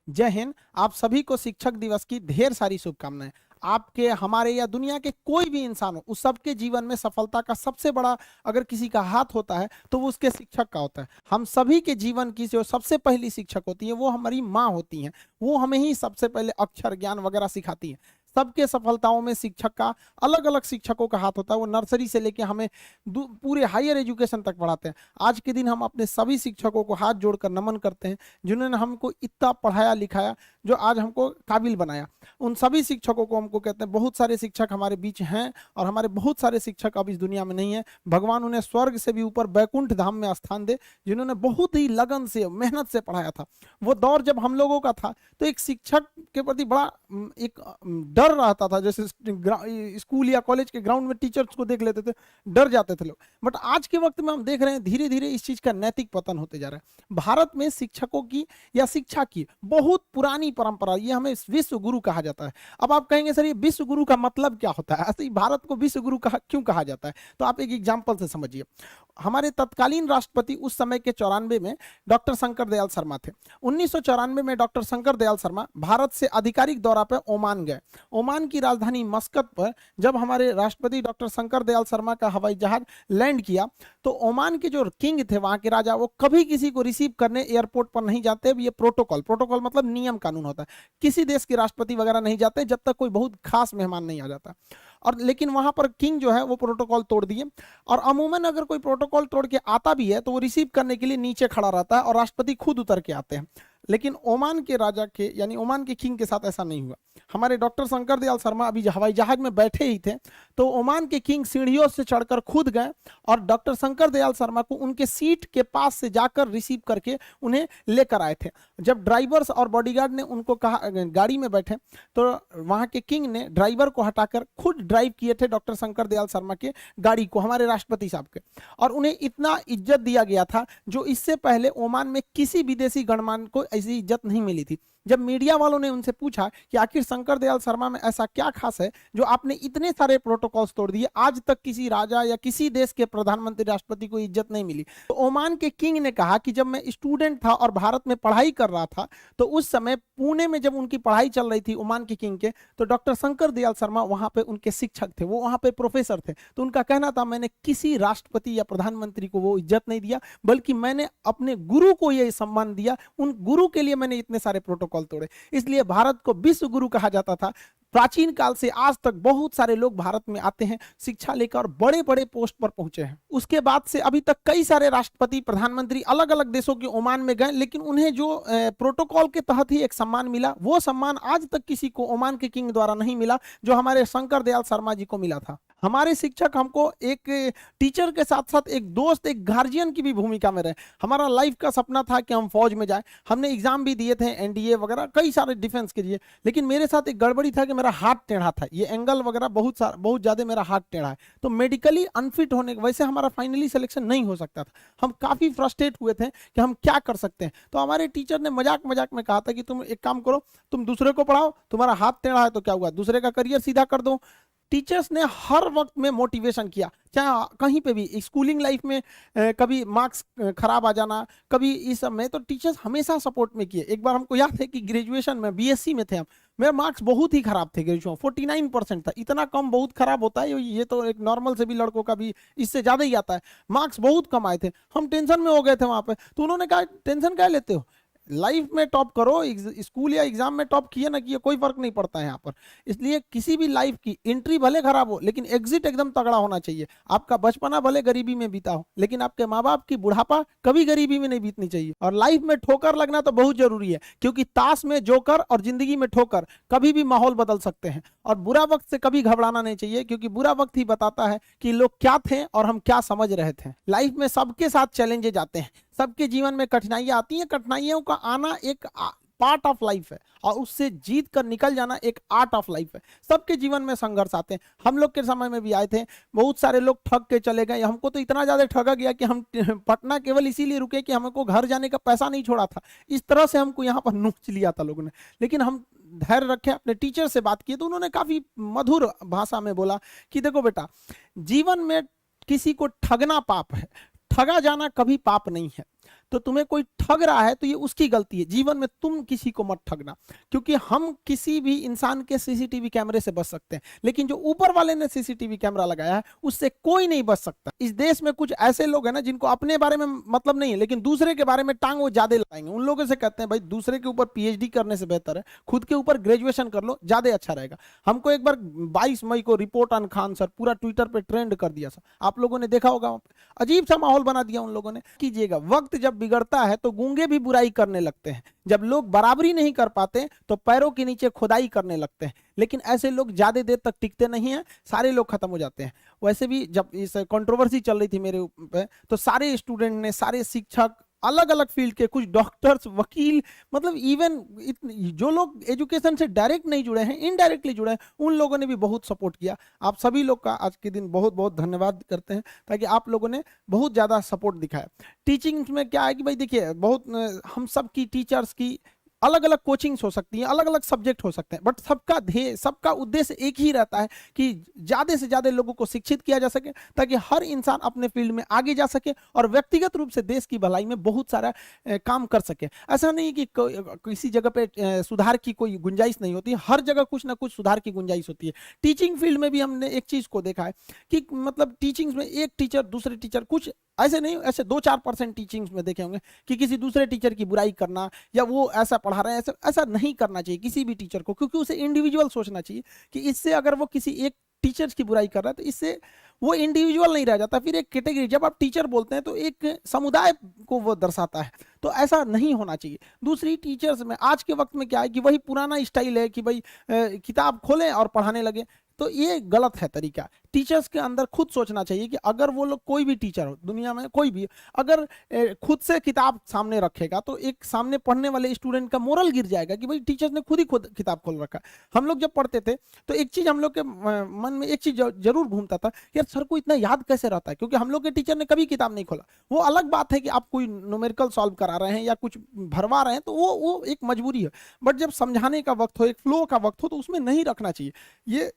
जय हिंद। आप सभी को शिक्षक दिवस की ढेर सारी शुभकामनाएं। आपके, हमारे या दुनिया के कोई भी इंसान हो, उस सबके जीवन में सफलता का सबसे बड़ा अगर किसी का हाथ होता है तो वो उसके शिक्षक का होता है। हम सभी के जीवन की जो सबसे पहली शिक्षक होती है वो हमारी माँ होती हैं। वो हमें ही सबसे पहले अक्षर ज्ञान वगैरह सिखाती है। सबके सफलताओं में शिक्षक का, अलग अलग शिक्षकों का हाथ होता है। वो नर्सरी से लेके हमें पूरे हायर एजुकेशन तक पढ़ाते हैं। आज के दिन हम अपने सभी शिक्षकों को हाथ जोड़कर नमन करते हैं, जिन्होंने हमको इतना पढ़ाया लिखाया, जो आज हमको काबिल बनाया। उन सभी शिक्षकों को हमको कहते हैं। बहुत सारे शिक्षक हमारे बीच हैं और हमारे बहुत सारे शिक्षक अब इस दुनिया में नहीं है। भगवान उन्हें स्वर्ग से भी ऊपर बैकुंठ धाम में स्थान दे, जिन्होंने बहुत ही लगन से, मेहनत से पढ़ाया था। वो दौर जब हम लोगों का था तो एक शिक्षक के प्रति बड़ा एक डर रहता था। जैसे स्कूल या कॉलेज के ग्राउंड में टीचर्स को देख लेते थे, डर जाते थे लोग। बट आज के वक्त में हम देख रहे हैं धीरे धीरे इस चीज का नैतिक पतन होते जा रहा है। भारत में शिक्षकों की या शिक्षा की बहुत पुरानी परंपरा, ये हमें विश्व गुरु कहा जाता है। अब आप कहेंगे सर ये विश्व गुरु का मतलब क्या होता है, ऐसे ही भारत को विश्व गुरु क्यों कहा जाता है? तो आप एक एग्जाम्पल से समझिए। हमारे तत्कालीन राष्ट्रपति उस समय के 94 में डॉक्टर शंकर दयाल शर्मा थे। 1994 में डॉक्टर शंकर दयाल शर्मा भारत से आधिकारिक दौरा पर ओमान गए। ओमान की राजधानी मस्कत पर जब हमारे राष्ट्रपति डॉक्टर शंकर दयाल शर्मा का हवाई जहाज लैंड किया तो ओमान के जो किंग थे, वहां के राजा, वो कभी किसी को रिसीव करने एयरपोर्ट पर नहीं जाते। ये प्रोटोकॉल मतलब नियम कानून होता है। किसी देश के राष्ट्रपति वगैरह नहीं जाते जब तक कोई बहुत खास मेहमान नहीं आ जाता। और लेकिन वहां पर किंग जो है वो प्रोटोकॉल तोड़ दिए। और अमूमन अगर कोई प्रोटोकॉल तोड़ के आता भी है तो वो रिसीव करने के लिए नीचे खड़ा रहता है और राष्ट्रपति खुद उतर के आते हैं। लेकिन ओमान के राजा के, यानी ओमान के किंग के साथ ऐसा नहीं हुआ। हमारे डॉक्टर शंकर दयाल शर्मा अभी हवाई जहाज में बैठे ही थे तो ओमान के किंग सीढ़ियों से चढ़कर खुद गए और डॉक्टर शंकर दयाल शर्मा को उनके सीट के पास से जाकर रिसीव करके उन्हें लेकर आए थे। जब ड्राइवर्स और बॉडीगार्ड ने उनको कहा गाड़ी में बैठे, तो वहां के किंग ने ड्राइवर को हटाकर खुद ड्राइव किए थे डॉक्टर शंकर दयाल शर्मा के गाड़ी को, हमारे राष्ट्रपति साहब के। और उन्हें इतना इज्जत दिया गया था जो इससे पहले ओमान में किसी विदेशी गणमान्य को ऐसी इज्जत नहीं मिली थी। जब मीडिया वालों ने उनसे पूछा कि आखिर शंकर दयाल शर्मा में ऐसा क्या खास है जो आपने इतने सारे प्रोटोकॉल्स तोड़ दिए, आज तक किसी राजा या किसी देश के प्रधानमंत्री राष्ट्रपति को इज्जत नहीं मिली, तो ओमान के किंग ने कहा कि जब मैं स्टूडेंट था और भारत में पढ़ाई कर रहा था तो उस समय पुणे में जब उनकी पढ़ाई चल रही थी ओमान के किंग के, तो डॉक्टर शंकर दयाल शर्मा वहां पे उनके शिक्षक थे, वो वहां पे प्रोफेसर थे। तो उनका कहना था मैंने किसी राष्ट्रपति या प्रधानमंत्री को वो इज्जत नहीं दिया, बल्कि मैंने अपने गुरु को यह सम्मान दिया, उन गुरु के लिए मैंने इतने सारे प्रोटोकॉल तोड़े। इसलिए भारत को विश्व गुरु कहा जाता था। प्राचीन काल से आज तक बहुत सारे लोग भारत में आते हैं, शिक्षा लेकर बड़े बड़े पोस्ट पर पहुंचे हैं। उसके बाद से अभी तक कई सारे राष्ट्रपति, प्रधानमंत्री अलग अलग देशों के ओमान में गए, लेकिन उन्हें जो प्रोटोकॉल के तहत ही एक सम्मान मिला, वो सम्मान आज तक किसी को ओमान के किंग द्वारा नहीं मिला जो हमारे शंकर दयाल शर्मा जी को मिला था। हमारे शिक्षक हमको एक टीचर के साथ साथ एक दोस्त, एक गार्जियन की भी भूमिका में रहे। हमारा लाइफ का सपना था कि हम फौज में जाएं। हमने एग्जाम भी दिए थे, एनडीए वगैरह कई सारे डिफेंस के लिए। लेकिन मेरे साथ एक गड़बड़ी था कि मेरा हाथ टेढ़ा था, ये एंगल वगैरह बहुत ज्यादा मेरा हाथ टेढ़ा है, तो मेडिकली अनफिट होने की वजह से हमारा फाइनली सिलेक्शन नहीं हो सकता था। हम काफी फ्रस्ट्रेट हुए थे कि हम क्या कर सकते हैं। तो हमारे टीचर ने मजाक मजाक में कहा था कि तुम एक काम करो, तुम दूसरे को पढ़ाओ, तुम्हारा हाथ टेढ़ा है तो क्या हुआ, दूसरे का करियर सीधा कर दो। टीचर्स ने हर वक्त में मोटिवेशन किया, चाहे कहीं पे भी, स्कूलिंग लाइफ में कभी मार्क्स खराब आ जाना, कभी इस सब में, तो टीचर्स हमेशा सपोर्ट में किए। एक बार हमको याद है कि ग्रेजुएशन में बीएससी में थे हम, मेरे मार्क्स बहुत ही खराब थे, ग्रेजुएशन 49% था। इतना कम बहुत खराब होता है, ये तो एक नॉर्मल से भी लड़कों का भी इससे ज्यादा ही आता है। मार्क्स बहुत कम आए थे, हम टेंशन में हो गए थे वहां पे। तो उन्होंने कहा टेंशन क्या लेते हो, लाइफ में टॉप करो, स्कूल या एग्जाम में टॉप किए ना किए कोई फर्क नहीं पड़ता है यहाँ पर। इसलिए किसी भी लाइफ की एंट्री भले खराब हो लेकिन एग्जिट एकदम तगड़ा होना चाहिए। आपका बचपना भले गरीबी में बीता हो लेकिन आपके माँ बाप की बुढ़ापा कभी गरीबी में नहीं बीतनी चाहिए। और लाइफ में ठोकर लगना तो बहुत जरूरी है, क्योंकि ताश में जोकर और जिंदगी में ठोकर कभी भी माहौल बदल सकते हैं। और बुरा वक्त से कभी घबराना नहीं चाहिए, क्योंकि बुरा वक्त ही बताता है कि लोग क्या थे और हम क्या समझ रहे थे। लाइफ में सबके साथ चैलेंजेज आते हैं, सबके जीवन में कठिनाइयां आती हैं। कठिनाइयों का आना एक पार्ट ऑफ लाइफ है और उससे जीत कर निकल जाना एक आर्ट ऑफ लाइफ है। सबके जीवन में संघर्ष आते हैं, हम लोग के समय में भी आए थे। बहुत सारे लोग ठग के चले गए, हमको तो इतना ज्यादा ठगा गया कि हम पटना केवल इसीलिए रुके कि हमको घर जाने का पैसा नहीं छोड़ा था। इस तरह से हमको यहाँ पर नोच लिया था लोगों ने। लेकिन हम धैर्य रखे, अपने टीचर से बात की तो उन्होंने काफी मधुर भाषा में बोला कि देखो बेटा, जीवन में किसी को ठगना पाप है, ठगा जाना कभी पाप नहीं है। तो तुम्हें कोई ठग रहा है तो ये उसकी गलती है, जीवन में तुम किसी को मत ठगना। क्योंकि हम किसी भी इंसान के सीसीटीवी कैमरे से बच सकते हैं, लेकिन जो ऊपर वाले ने सीसीटीवी कैमरा लगाया है उससे कोई नहीं बच सकता। इस देश में कुछ ऐसे लोग हैं ना जिनको अपने बारे में मतलब नहीं है, लेकिन दूसरे के बारे में टांग वो ज्यादा लगाएंगे। उन लोगों से कहते हैं भाई दूसरे के ऊपर पीएचडी करने से बेहतर है खुद के ऊपर ग्रेजुएशन कर लो, ज्यादा अच्छा रहेगा। हमको एक बार 22 मई को रिपोर्ट ऑन खान सर पूरा ट्विटर पे ट्रेंड कर दिया, सर आप लोगों ने देखा होगा, अजीब सा माहौल बना दिया उन लोगों ने। कीजिएगा, वक्त जब बिगड़ता है तो गूंगे भी बुराई करने लगते हैं, जब लोग बराबरी नहीं कर पाते तो पैरों के नीचे खुदाई करने लगते हैं, लेकिन ऐसे लोग ज्यादा देर तक टिकते नहीं हैं, सारे लोग खत्म हो जाते हैं। वैसे भी जब इस कंट्रोवर्सी चल रही थी मेरे पे, तो सारे स्टूडेंट ने, सारे शिक्षक, अलग अलग फील्ड के, कुछ डॉक्टर्स, वकील, मतलब इवन जो लोग एजुकेशन से डायरेक्ट नहीं जुड़े हैं, इनडायरेक्टली जुड़े हैं, उन लोगों ने भी बहुत सपोर्ट किया। आप सभी लोग का आज के दिन बहुत बहुत धन्यवाद करते हैं, ताकि आप लोगों ने बहुत ज़्यादा सपोर्ट दिखाया। टीचिंग में क्या है कि भाई देखिए, बहुत हम सब की टीचर्स की अलग अलग कोचिंग्स हो सकती हैं, अलग अलग सब्जेक्ट हो सकते हैं, बट सबका ध्येय, सबका उद्देश्य एक ही रहता है कि ज़्यादा से ज़्यादा लोगों को शिक्षित किया जा सके, ताकि हर इंसान अपने फील्ड में आगे जा सके और व्यक्तिगत रूप से देश की भलाई में बहुत सारा काम कर सके। ऐसा नहीं कि किसी जगह पे सुधार की कोई गुंजाइश नहीं होती, हर जगह कुछ ना कुछ सुधार की गुंजाइश होती है। टीचिंग फील्ड में भी हमने एक चीज़ को देखा है कि मतलब टीचिंग में एक टीचर दूसरे टीचर, कुछ ऐसे नहीं, ऐसे 2-4% टीचिंग्स में देखे होंगे कि किसी दूसरे टीचर की बुराई करना, या वो ऐसा पढ़ा रहे हैं, ऐसा नहीं करना चाहिए किसी भी टीचर को, क्योंकि उसे इंडिविजुअल सोचना चाहिए कि इससे अगर वो किसी एक टीचर्स की बुराई कर रहा है तो इससे वो इंडिविजुअल नहीं रह जाता, फिर एक कैटेगरी। जब आप टीचर बोलते हैं तो एक समुदाय को वो दर्शाता है, तो ऐसा नहीं होना चाहिए। दूसरी टीचर्स में आज के वक्त में क्या है कि वही पुराना स्टाइल है कि भाई किताब खोलें और पढ़ाने लगे, तो ये गलत है तरीका। टीचर्स के अंदर खुद सोचना चाहिए कि अगर वो लोग, कोई भी टीचर हो दुनिया में, कोई भी, अगर खुद से किताब सामने रखेगा तो एक सामने पढ़ने वाले स्टूडेंट का मोरल गिर जाएगा कि भाई टीचर्स ने खुद ही खुद किताब खोल रखा। हम लोग जब पढ़ते थे तो एक चीज हम लोग के मन में एक चीज जरूर घूमता था, यार सर को इतना याद कैसे रहता है, क्योंकि हम लोग के टीचर ने कभी किताब नहीं खोला। वो अलग बात है कि आप कोई न्यूमेरिकल सॉल्व करा रहे हैं या कुछ भरवा रहे हैं तो वो एक मजबूरी है, बट जब समझाने का वक्त हो, एक फ्लो का वक्त हो, तो उसमें नहीं रखना चाहिए। ये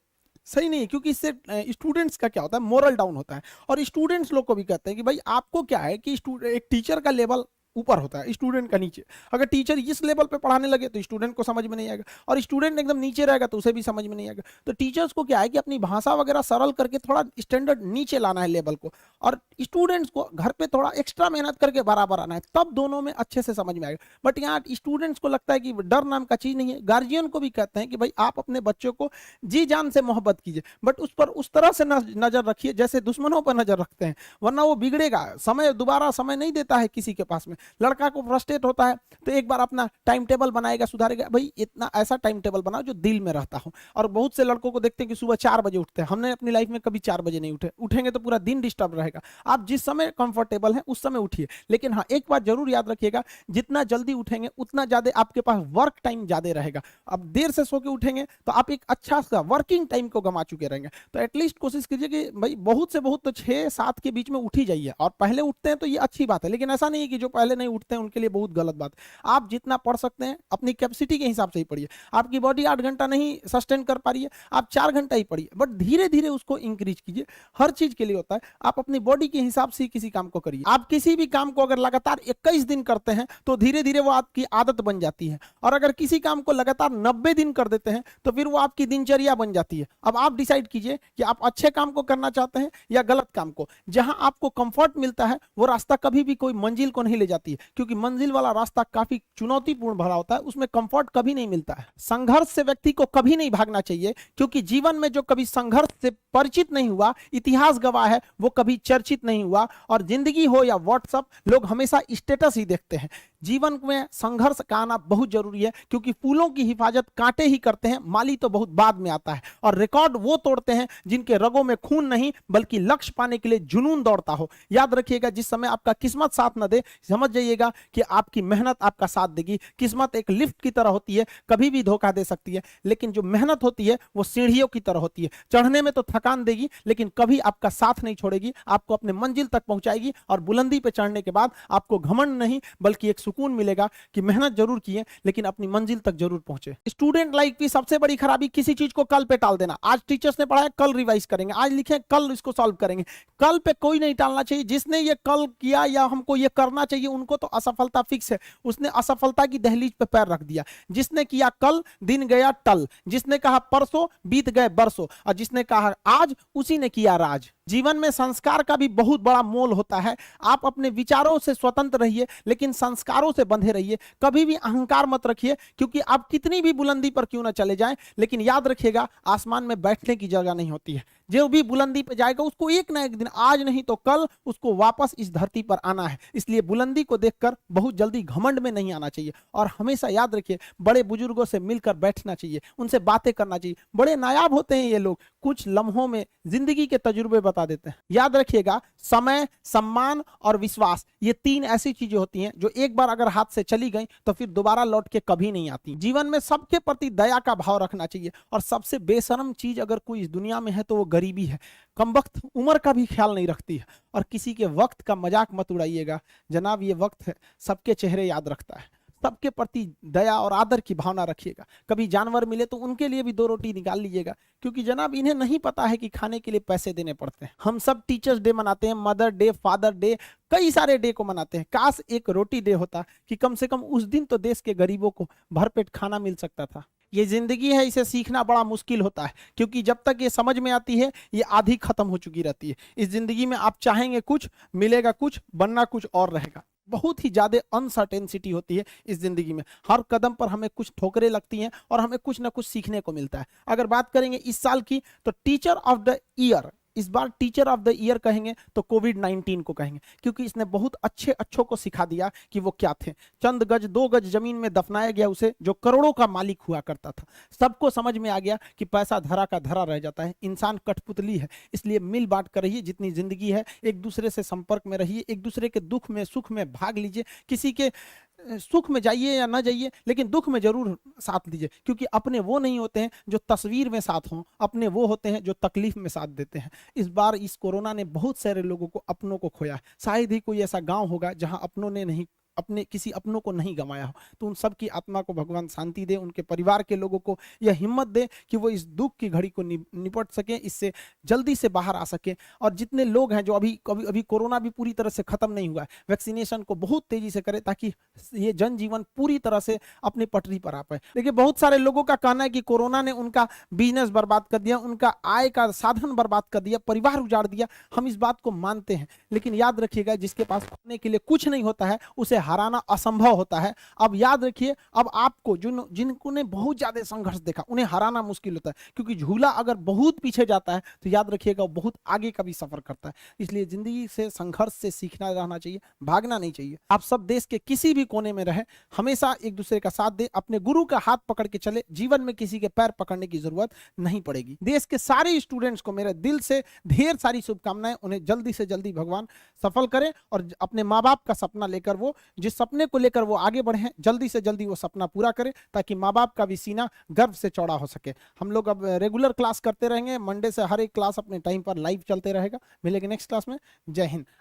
सही नहीं है, क्योंकि इससे स्टूडेंट्स का क्या होता है, मोरल डाउन होता है। और स्टूडेंट्स लोग को भी कहते हैं कि भाई आपको क्या है कि एक टीचर का लेवल ऊपर होता है, स्टूडेंट का नीचे। अगर टीचर इस लेवल पे पढ़ाने लगे तो स्टूडेंट को समझ में नहीं आएगा, और स्टूडेंट एकदम नीचे रहेगा तो उसे भी समझ में नहीं आएगा। तो टीचर्स को क्या है कि अपनी भाषा वगैरह सरल करके थोड़ा स्टैंडर्ड नीचे लाना है लेवल को, और स्टूडेंट्स को घर पे थोड़ा एक्स्ट्रा मेहनत करके बराबर आना है, तब दोनों में अच्छे से समझ में आएगा। बट यहाँ स्टूडेंट्स को लगता है कि डर नाम का चीज नहीं है। गार्जियन को भी कहते हैं कि भाई आप अपने बच्चों को जी जान से मोहब्बत कीजिए, बट उस पर उस तरह से नजर रखिए जैसे दुश्मनों पर नजर रखते हैं, वरना वो बिगड़ेगा। समय दोबारा समय नहीं देता है किसी के पास में। लड़का को फ्रस्ट्रेट होता है तो एक बार अपना टाइम टेबल बनाएगा, सुधारेगा, भाई इतना ऐसा टाइम टेबल बनाओ जो दिल में रहता हो। और बहुत से लड़कों को देखते हैं कि सुबह 4 बजे उठते हैं, हमने अपनी लाइफ में कभी 4 बजे नहीं उठेंगे तो पूरा दिन डिस्टर्ब रहेगा। आप जिस समय कंफर्टेबल है उस समय उठिए, लेकिन हाँ एक बात जरूर याद रखिएगा, जितना जल्दी उठेंगे उतना ज्यादा आपके पास वर्क टाइम ज्यादा रहेगा। अब देर से सो के उठेंगे तो आप एक अच्छा सा वर्किंग टाइम को गंवा चुके रहेंगे। तो एटलीस्ट कोशिश कीजिए कि भाई बहुत से बहुत तो 6-7 के बीच में उठ ही जाइए, और पहले उठते हैं तो ये अच्छी बात है, लेकिन ऐसा नहीं है कि जो पहले नहीं उठते हैं उनके लिए बहुत गलत बात। आप जितना पढ़ सकते हैं अपनी कैपेसिटी के हिसाब से ही पढ़िए। आपकी बॉडी 8 घंटा नहीं सस्टेन कर पा रही है, आप 4 घंटा ही पढ़िए, बट धीरे धीरे उसको इंक्रीज कीजिए। हर चीज के लिए होता है, आप अपनी बॉडी के हिसाब से किसी काम को करिए। आप किसी भी काम को अगर लगातार 21 दिन करते हैं तो धीरे धीरे वो आपकी आदत बन जाती है, और अगर किसी काम को लगातार 90 दिन कर देते हैं तो फिर वो आपकी दिनचर्या बन जाती है। अब आप डिसाइड कीजिए कि आप अच्छे काम को करना चाहते हैं या गलत काम को। जहां आपको कंफर्ट मिलता है वो रास्ता कभी भी कोई मंजिल को नहीं ले जाती है, क्योंकि मंजिल वाला रास्ता काफी चुनौतीपूर्ण भरा होता है, उसमें कंफर्ट कभी नहीं मिलता है। संघर्ष से व्यक्ति को कभी नहीं भागना चाहिए, क्योंकि जीवन में जो कभी संघर्ष से परिचित नहीं हुआ, इतिहास गवाह है, वो कभी चर्चित नहीं हुआ। और जिंदगी हो या व्हाट्सएप, लोग हमेशा स्टेटस ही देखते हैं। जीवन में संघर्ष का आना बहुत जरूरी है, क्योंकि फूलों की हिफाजत कांटे ही करते हैं, माली तो बहुत बाद में आता है। और रिकॉर्ड वो तोड़ते हैं जिनके रगों में खून नहीं बल्कि लक्ष्य पाने के लिए जुनून दौड़ता हो। याद रखिएगा, जिस समय आपका किस्मत साथ न दे, समझ जाइएगा कि आपकी मेहनत आपका साथ देगी। किस्मत एक लिफ्ट की तरह होती है, कभी भी धोखा दे सकती है, लेकिन जो मेहनत होती है वो सीढ़ियों की तरह होती है। चढ़ने में तो थकान देगी, लेकिन कभी आपका साथ नहीं छोड़ेगी, आपको अपने मंजिल तक पहुंचाएगी। और बुलंदी पे चढ़ने के बाद आपको घमंड नहीं बल्कि एक सुकून मिलेगा कि मेहनत जरूर किए लेकिन अपनी मंजिल तक जरूर पहुंचे। स्टूडेंट लाइफ की सबसे बड़ी खराबी किसी चीज को कल पे टाल देना। आज टीचर्स ने पढ़ाया, कल रिवाइज करेंगे, आज लिखे कल इसको सॉल्व करेंगे। कल पे कोई नहीं टालना चाहिए। जिसने ये कल किया या हमको ये करना चाहिए उनको तो असफलता फिक्स है, उसने असफलता की दहलीज पे पैर रख दिया। जिसने किया कल, दिन गया टल, जिसने कहा परसों, बीत गए बरसों, और जिसने कहा आज, उसी ने किया राज। जीवन में संस्कार का भी बहुत बड़ा मोल होता है। आप अपने विचारों से स्वतंत्र रहिए, लेकिन संस्कारों से बंधे रहिए। कभी भी अहंकार मत रखिए, क्योंकि आप कितनी भी बुलंदी पर क्यों ना चले जाएं, लेकिन याद रखिएगा आसमान में बैठने की जगह नहीं होती है। जो भी बुलंदी पे जाएगा उसको एक ना एक दिन, आज नहीं तो कल, उसको वापस इस धरती पर आना है। इसलिए बुलंदी को देखकर बहुत जल्दी घमंड में नहीं आना चाहिए, और हमेशा याद रखिए बड़े बुजुर्गों से मिलकर बैठना चाहिए, उनसे बातें करना चाहिए। बड़े नायाब होते हैं ये लोग, कुछ लम्हों में जिंदगी के तजुर्बे बता देते हैं। याद रखिएगा समय, सम्मान और विश्वास, ये तीन ऐसी चीजें होती हैं जो एक बार अगर हाथ से चली गई तो फिर दोबारा लौट के कभी नहीं आती। जीवन में सबके प्रति दया का भाव रखना चाहिए, और सबसे बेशर्म चीज अगर कोई इस दुनिया में है तो वो गरीबी है। कमबख्त उम्र का भी ख्याल नहीं रखती है, और किसी के वक्त का मजाक मत उड़ाइएगा जनाब, ये वक्त है सबके चेहरे याद रखता है। सबके प्रति दया और आदर की भावना रखिएगा। कभी जानवर मिले तो उनके लिए भी 2 रोटी निकाल लीजिएगा, क्योंकि जनाब इन्हें नहीं पता है कि खाने के लिए पैसे देने पड़ते हैं। हम सब टीचर्स डे मनाते हैं, मदर डे, फादर डे, कई सारे डे को मनाते हैं। काश एक रोटी डे होता कि कम से कम उस दिन तो देश के गरीबों को भरपेट खाना मिल सकता था। ये जिंदगी है, इसे सीखना बड़ा मुश्किल होता है, क्योंकि जब तक ये समझ में आती है ये आधी खत्म हो चुकी रहती है। इस जिंदगी में आप चाहेंगे कुछ, मिलेगा कुछ, बनना कुछ और रहेगा। बहुत ही ज्यादा अनसर्टेनिटी होती है इस जिंदगी में। हर कदम पर हमें कुछ ठोकरें लगती हैं और हमें कुछ ना कुछ सीखने को मिलता है। अगर बात करेंगे इस साल की, तो टीचर ऑफ द ईयर, इस बार टीचर ऑफ द ईयर कहेंगे तो कोविड-19 को कहेंगे, क्योंकि इसने बहुत अच्छों को सिखा दिया कि वो क्या थे। चंद गज 2 गज जमीन में दफनाया गया उसे, जो करोड़ों का मालिक हुआ करता था। सबको समझ में आ गया कि पैसा धरा का धरा रह जाता है, इंसान कठपुतली है। इसलिए मिल बांट कर रहिए, जितनी जिंदगी है एक दूसरे से संपर्क में रहिए, एक दूसरे के दुख में सुख में भाग लीजिए। किसी के सुख में जाइए या ना जाइए, लेकिन दुख में जरूर साथ दीजिए, क्योंकि अपने वो नहीं होते हैं जो तस्वीर में साथ हों, अपने वो होते हैं जो तकलीफ में साथ देते हैं। इस बार इस कोरोना ने बहुत सारे लोगों को, अपनों को खोया। शायद ही कोई ऐसा गांव होगा जहां अपनों ने नहीं, अपने किसी अपनों को नहीं गंवाया हो। तो उन सब की आत्मा को भगवान शांति दे, उनके परिवार के लोगों को यह हिम्मत दे कि वो इस दुख की घड़ी को निपट सके, इससे जल्दी से बाहर आ सके। और जितने लोग हैं जो अभी कोरोना भी पूरी तरह से खत्म नहीं हुआ है, वैक्सीनेशन को बहुत तेजी से करें, ताकि ये जनजीवन पूरी तरह से अपनी पटरी पर आ पाए। देखिए बहुत सारे लोगों का कहना है कि कोरोना ने उनका बिजनेस बर्बाद कर दिया, उनका आय का साधन बर्बाद कर दिया, परिवार उजाड़ दिया। हम इस बात को मानते हैं, लेकिन याद रखिएगा जिसके पास खाने के लिए कुछ नहीं होता है उसे हराना असंभव होता है। अब याद रखिए, अब आपको जिनको ने बहुत ज्यादा संघर्ष देखा उन्हें हराना मुश्किल होता है, क्योंकि झूला अगर बहुत पीछे जाता है तो याद रखिएगा वो बहुत आगे का भी सफर करता है। इसलिए जिंदगी से संघर्ष से सीखना रहना चाहिए, भागना नहीं चाहिए। आप सब देश के किसी भी कोने में रहे, हमेशा एक दूसरे का साथ दे, अपने गुरु का हाथ पकड़ के चले। जीवन में किसी के पैर पकड़ने की जरूरत नहीं पड़ेगी। देश के सारे स्टूडेंट्स को मेरे दिल से ढेर सारी शुभकामनाएं। उन्हें जल्दी से जल्दी भगवान सफल करें, और अपने माँ बाप का सपना लेकर, वो जिस सपने को लेकर वो आगे बढ़े, जल्दी से जल्दी वो सपना पूरा करें, ताकि माँ बाप का भी सीना गर्व से चौड़ा हो सके। हम लोग अब रेगुलर क्लास करते रहेंगे, मंडे से हर एक क्लास अपने टाइम पर लाइव चलते रहेगा। मिलेंगे नेक्स्ट क्लास में। जय हिंद।